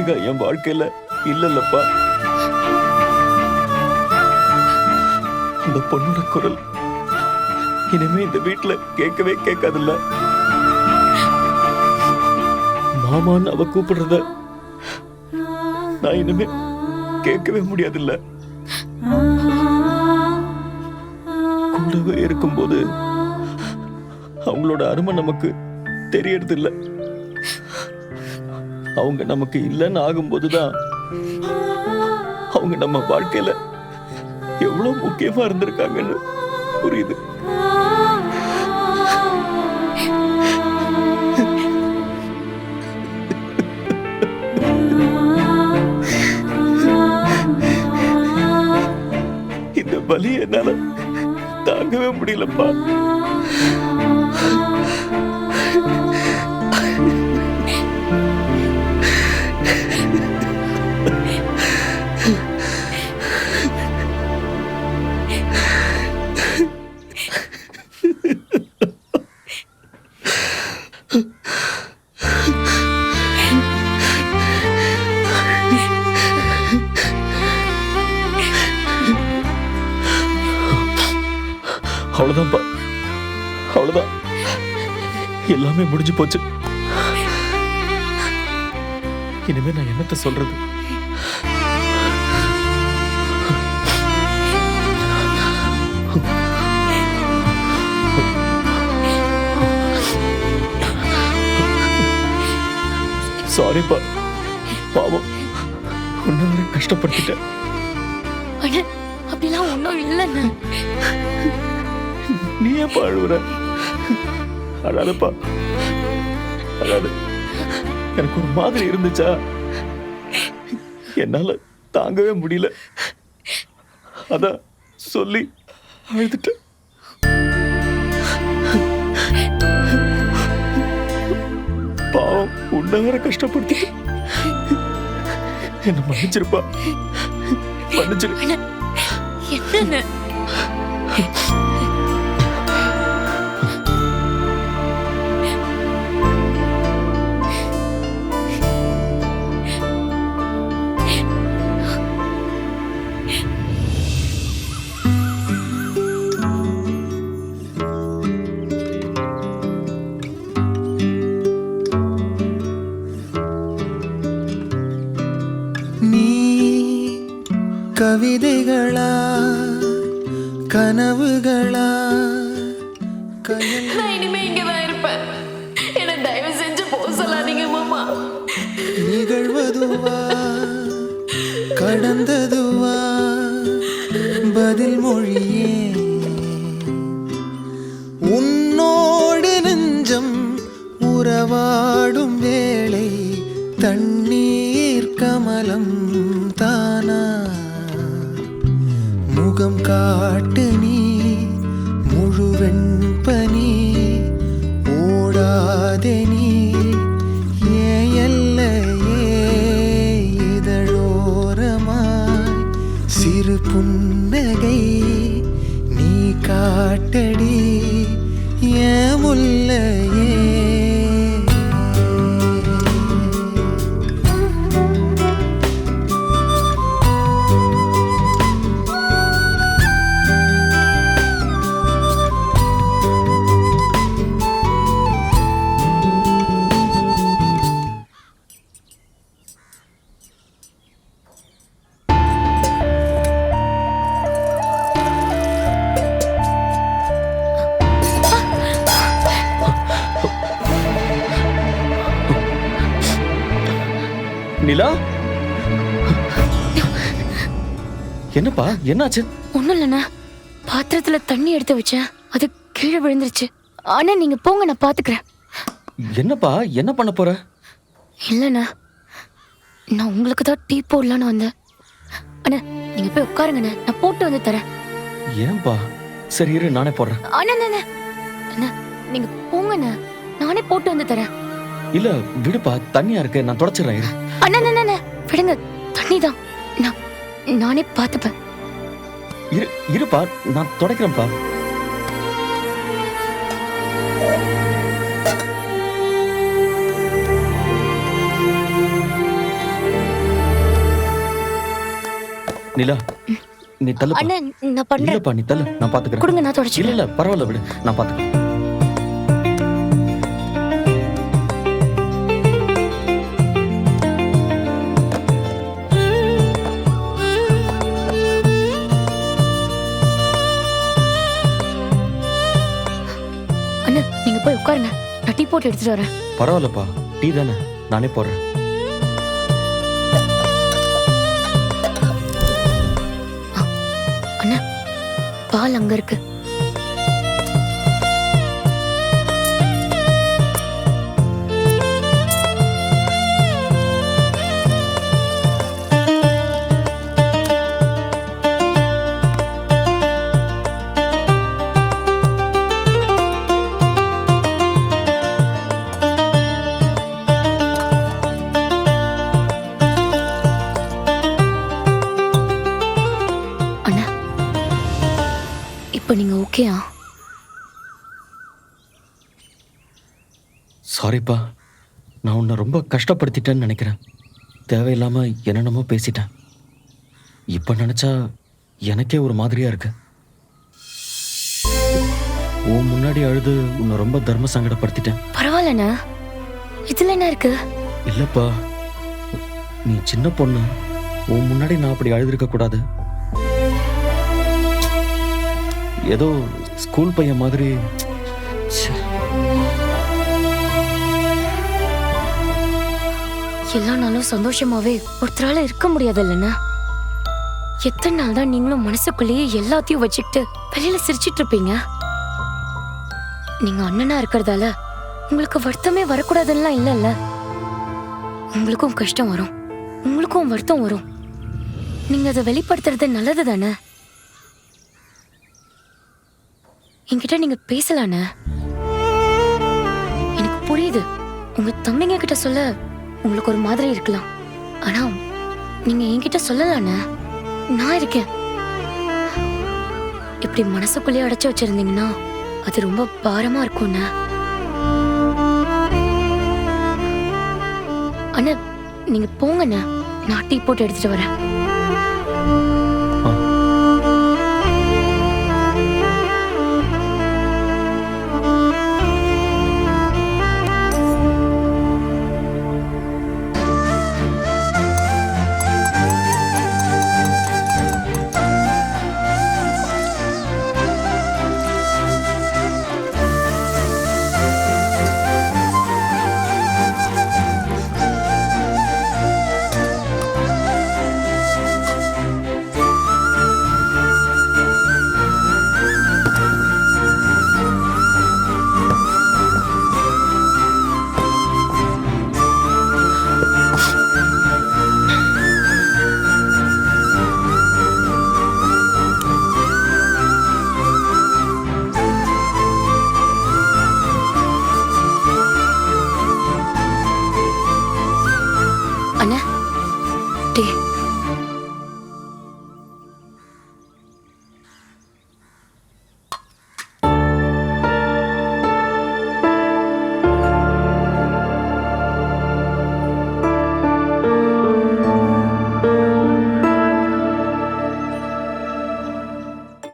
ரேகா என் வாழ்க்கையில இல்லல்லப்பா. அந்த பொண்ணோட குரல் இனிமே இந்த வீட்டுல கேட்கவே கேட்காதுல்ல. மாமான்னு அவ கூப்பிடுறத நான் இனிமே கேட்கவே முடியாதுல்ல. கூடவே இருக்கும்போது அவங்களோட அருமை நமக்கு தெரியறது இல்ல. அவங்க நமக்கு இல்லைன்னு ஆகும்போதுதான் அவங்க நம்ம வாழ்க்கையில எவ்வளவு முக்கியமா இருந்திருக்காங்கன்னு புரியுது. இந்த வலி என்னால தாங்கவே முடியலப்பா. அவ்வளவுதான்ப்பா, அவ்வளவுதான். எல்லாமே முடிஞ்சு போச்சு. இனிமே நான் என்னத்த சொல்றது? சாரிப்பா, பாவம் உன்ன கஷ்டப்படுத்திட்டேன். அப்படிலாம் ஒன்றும் இல்லைண்ணா. நீ ஏன் அழுவுற? அழாதப்பா, அழாது. எனக்கு ஒரு மாதிரி இருந்துச்சா, என்னால தாங்கவே முடியல. அதான் சொல்லி அழுதுட்டேன். பாவம் உன்ன வேற கஷ்டப்படுத்தி என்ன மன்னிச்சிருப்பா, மன்னிச்சிரு. என்ன கவிதைகளா கனவுகளா? நான் இனிமே இங்கதான் இருப்பேன். என்ன தயவு செஞ்சு போக சொல்லாதீங்க மாமா. நிகழ்வதுவா கடந்ததுவா பதில் மொழியே? உன்னோடு நெஞ்சம் உறவாடும் வேளை தண்ணீர் கமலம் தானா? முகம் காட்டு நீ முழுவெண் பனி ஓடாதே நீ ஏல்லையே இதழோரமாய் சிறு புன்னகை நீ காட்டடி ஏன் முல்லையே? நிலா, என்னப்பா, என்னாச்சு? ஒண்ணும் இல்லைண்ணா, பாத்திரத்துல தண்ணி எடுத்து வச்சேன், அது கீழே விழுந்துருச்சு. ஆனா நீங்க போங்க, நான் பாத்துக்கிறேன். என்னப்பா, என்ன பண்ண போற? இல்லைண்ணா, நான் உங்களுக்கு தான் டீ போடலான்னு வந்தேன். அண்ணா நீங்க போய் உட்காருங்கண்ணே, நான் போட்டு வந்து தரேன். ஏன்பா? சரி இரு, நானே போடுறேன். அண்ணா நீங்க போங்கண்ணா, நானே போட்டு வந்து தரேன். இல்ல விடுப்பா, தண்ணியா இருக்கு, நான் தொடச்சிடுறேன். இரு. அண்ணா விடுங்க, தண்ணி தான், நானே பார்த்துப்பேன். இருப்பா, நான் துடைக்கிறேன்ப்பா. நிலா நீ தள்ளுப்பா. அண்ணா நான் பண்றேன். இல்லப்பா நீ தள்ளு, நான் பாத்துக்கிறேன். கொடுங்க நான் இல்ல தொடச்சிக்கிறேன். இல்ல பரவாயில்ல விடு, நான் பாத்துக்கிறேன். அண்ணா நீங்க போய் உட்காருங்க, நான் டீ போட்டு எடுத்துட்டு வரேன். பரவாயில்லப்பா, டீ தானே, நானே போடுறேன். அண்ணா பால் அங்க இருக்கு. அண்ணா இப்போ நீங்க ஓகேயா? சாரிப்பா, நான் உன்னை ரொம்ப கஷ்டப்படுத்திட்டேன்னு நினைக்கிறேன். தேவையில்லாம என்னென்னமோ பேசிட்டேன். இப்ப நினைச்சா எனக்கே ஒரு மாதிரியா இருக்கு. உன் முன்னாடி அழுது உன்னை ரொம்ப தர்ம சங்கடப்படுத்திட்டேன். பரவாயில்லண்ணா, இதுல என்ன இருக்கு? இல்லப்பா, நீ சின்ன பொண்ணு, உன் முன்னாடி நான் அப்படி அழுதுருக்க கூடாது. ஏதோ ஸ்கூல் பையன் மாதிரி. ச்சே. எல்லா நாளும் சந்தோஷமாவே ஒருத்தரால இருக்க முடியாது இல்லைன்னா. எத்தனை நாள் தான் நீங்களும் மனசுக்குள்ளேயே எல்லாத்தையும் வச்சுக்கிட்டு வெளியில சிரிச்சிட்டு இருப்பீங்க? நீங்க அண்ணனா இருக்கிறதால உங்களுக்கு வருத்தமே வரக்கூடாதுன்னா இல்லைல்ல. உங்களுக்கும் கஷ்டம் வரும், உங்களுக்கும் வருத்தம் வரும். நீங்க அதை வெளிப்படுத்துறது நல்லது தானே. என்கிட்ட நீங்க பேசலானே. எனக்கு புரியுது, உங்க தம்பிங்க கிட்ட சொல்ல உங்களுக்கு ஒரு மாதிரி இருக்கலாம். ஆனா நீங்க என்கிட்ட சொல்லலானே, நான் இருக்கேன். இப்படி மனசுக்குள்ளேயே அடைச்சு வச்சிருந்தீங்கன்னா அது ரொம்ப பாரமா இருக்கும்ண்ணா. அண்ணா நீங்க போங்கண்ணா, நான் டீ போட்டு எடுத்துட்டு வரேன்.